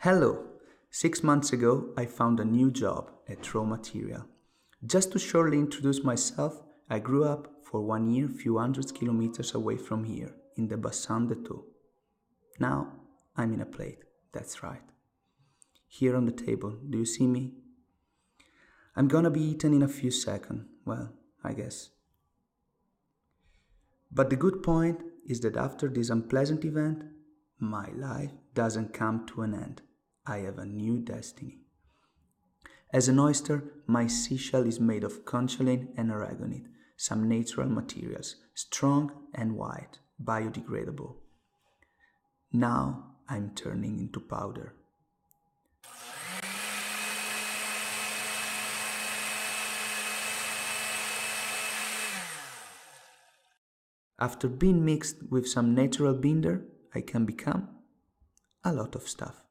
Hello! 6 months ago, I found a new job at raWMaterial. Just to shortly introduce myself, I grew up for 1 year few hundred kilometers away from here, in the Bassin de Taux. Now, I'm in a plate, that's right. Here on the table, do you see me? I'm gonna be eaten in a few seconds, well, I guess. But the good point is that after this unpleasant event, my life doesn't come to an end. I have a new destiny. As an oyster, my seashell is made of concholine and aragonite, some natural materials, strong and white, biodegradable. Now I'm turning into powder. After being mixed with some natural binder, I can become a lot of stuff.